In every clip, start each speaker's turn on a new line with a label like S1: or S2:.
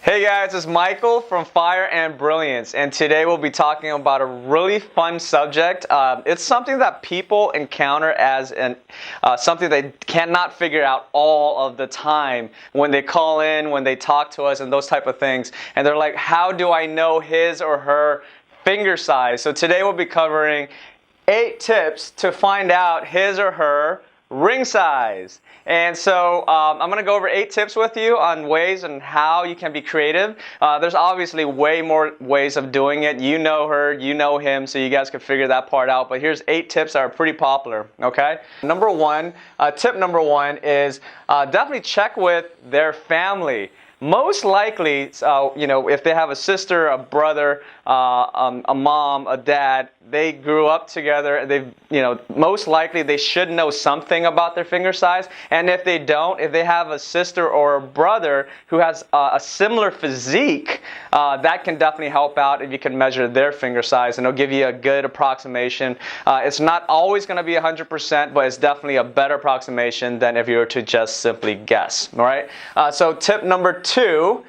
S1: Hey guys, it's Michael from FireandBrilliance, and today we'll be talking about a really fun subject. It's something that people encounter as something they cannot figure out all of the time when they call in, when they talk to us, and those type of things. And they're like, how do I know his or her finger size? So today we'll be covering 8 tips to find out his or her ring size. And so I'm going to go over 8 tips with you on ways and how you can be creative. There's obviously way more ways of doing it. You know her, you know him, so you guys can figure that part out. But here's 8 tips that are pretty popular, okay? Tip number one is definitely check with their family. Most likely, if they have a sister, a brother, a mom, a dad, they grew up together. Most likely they should know something about their finger size. And if they don't, if they have a sister or a brother who has a similar physique, that can definitely help out if you can measure their finger size, and it'll give you a good approximation. It's not always going to be 100%, but it's definitely a better approximation than if you were to just simply guess. All right. So tip number 2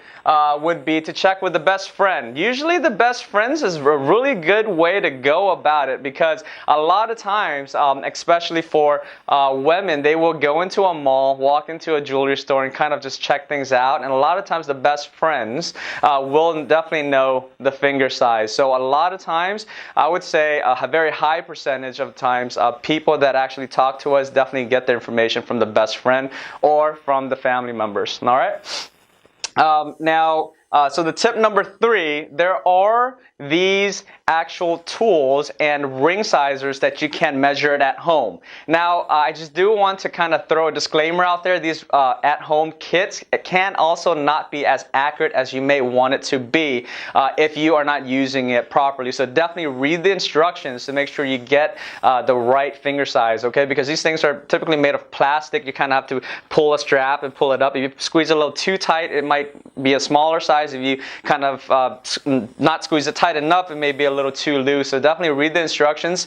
S1: would be to check with the best friend. Usually the best friends is a really good way to go about it, because a lot of times, especially for women, they will go into a mall, walk into a jewelry store, and kind of just check things out. And a lot of times the best friends will definitely know the finger size. So a lot of times, I would say a very high percentage of times, people that actually talk to us definitely get their information from the best friend or from the family members. All right. So the tip number 3, there are these actual tools and ring sizers that you can measure it at home. Now, I just do want to kind of throw a disclaimer out there. These at-home kits can also not be as accurate as you may want it to be if you are not using it properly. So definitely read the instructions to make sure you get the right finger size, okay? Because these things are typically made of plastic. You kind of have to pull a strap and pull it up. If you squeeze it a little too tight, it might be a smaller size. If you kind of not squeeze it tight enough, it may be a little too loose. So definitely read the instructions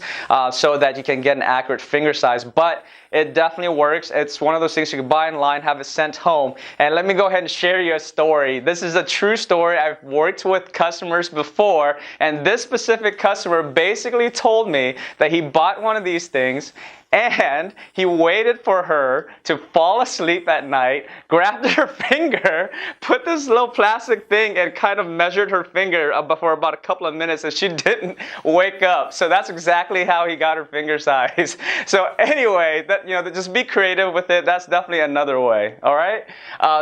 S1: so that you can get an accurate finger size. But it definitely works. It's one of those things you can buy online, have it sent home. And let me go ahead and share you a story. This is a true story. I've worked with customers before, and this specific customer basically told me that he bought one of these things and he waited for her to fall asleep at night, grabbed her finger, put this little plastic thing and kind of measured her finger for about a couple of minutes, and she didn't wake up. So that's exactly how he got her finger size. So anyway, just be creative with it. That's definitely another way. All right.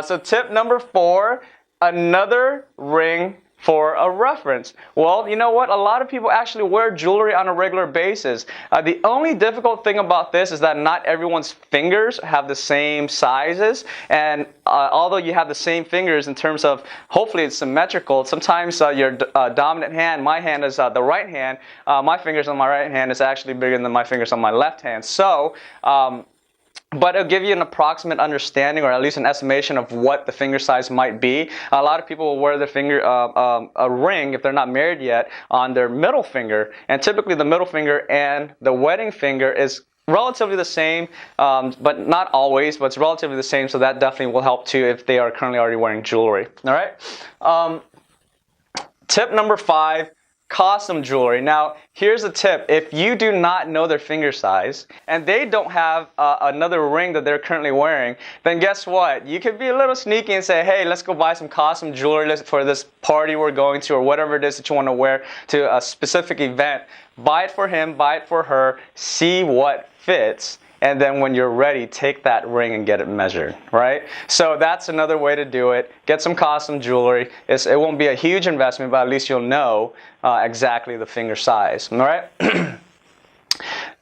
S1: So tip number 4, another ring for a reference. Well, you know what? A lot of people actually wear jewelry on a regular basis. The only difficult thing about this is that not everyone's fingers have the same sizes. And although you have the same fingers in terms of, hopefully it's symmetrical, sometimes your dominant hand, my hand is the right hand, my fingers on my right hand is actually bigger than my fingers on my left hand. So, but it'll give you an approximate understanding, or at least an estimation of what the finger size might be. A lot of people will wear their finger, a ring, if they're not married yet, on their middle finger. And typically the middle finger and the wedding finger is relatively the same, but not always, but it's relatively the same. So that definitely will help too if they are currently already wearing jewelry. All right. Tip number 5. Custom jewelry. Now, here's a tip. If you do not know their finger size and they don't have another ring that they're currently wearing, then guess what? You could be a little sneaky and say, hey, let's go buy some custom jewelry for this party we're going to, or whatever it is that you want to wear to a specific event. Buy it for him, buy it for her, see what fits. And then when you're ready, take that ring and get it measured, right? So that's another way to do it. Get some custom jewelry. It won't be a huge investment, but at least you'll know exactly the finger size, all right?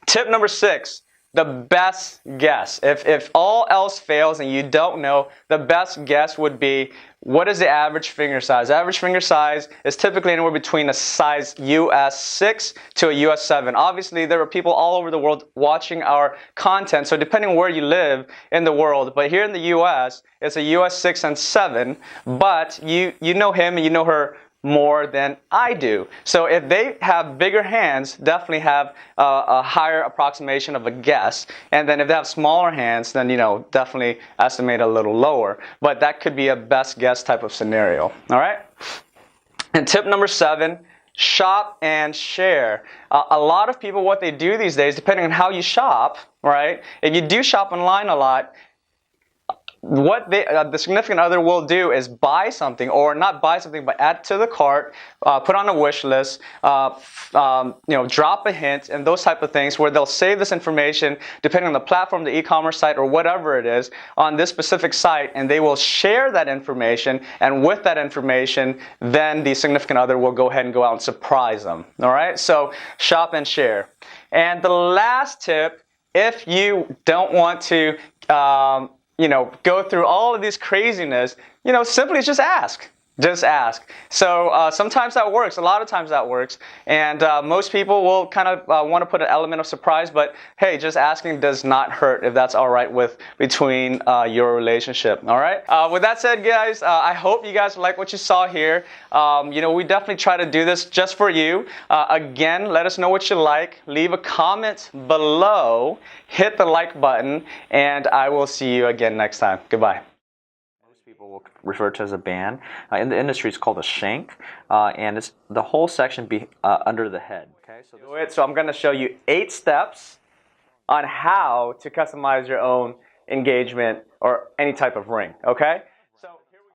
S1: Tip number 6. The best guess. If all else fails and you don't know, the best guess would be, what is the average finger size? Average finger size is typically anywhere between a size US 6 to a US 7. Obviously, there are people all over the world watching our content, so depending on where you live in the world, but here in the US, it's a US 6 and 7, but you know him and you know her more than I do. So if they have bigger hands, definitely have a higher approximation of a guess. And then if they have smaller hands, then, you know, definitely estimate a little lower. But that could be a best guess type of scenario. All right? And tip number 7, shop and share. A lot of people, what they do these days, depending on how you shop, right? If you do shop online a lot, what the significant other will do is buy something, or not buy something, but add to the cart, put on a wish list, you know, drop a hint, and those type of things, where they'll save this information depending on the platform, the e-commerce site, or whatever it is on this specific site, and they will share that information. And with that information, then the significant other will go ahead and go out and surprise them. All right, so shop and share. And the last tip, if you don't want to you know, go through all of this craziness, you know, simply just ask. Just ask. So sometimes that works. A lot of times that works. And most people will kind of want to put an element of surprise. But hey, just asking does not hurt if that's all right with between your relationship. All right. With that said, guys, I hope you guys like what you saw here. You know, we definitely try to do this just for you. Again, let us know what you like. Leave a comment below. Hit the like button. And I will see you again next time. Goodbye.
S2: People will refer to as a band. In the industry, it's called a shank, and it's the whole section under the head. Okay,
S1: so I'm going to show you 8 steps on how to customize your own engagement or any type of ring. Okay,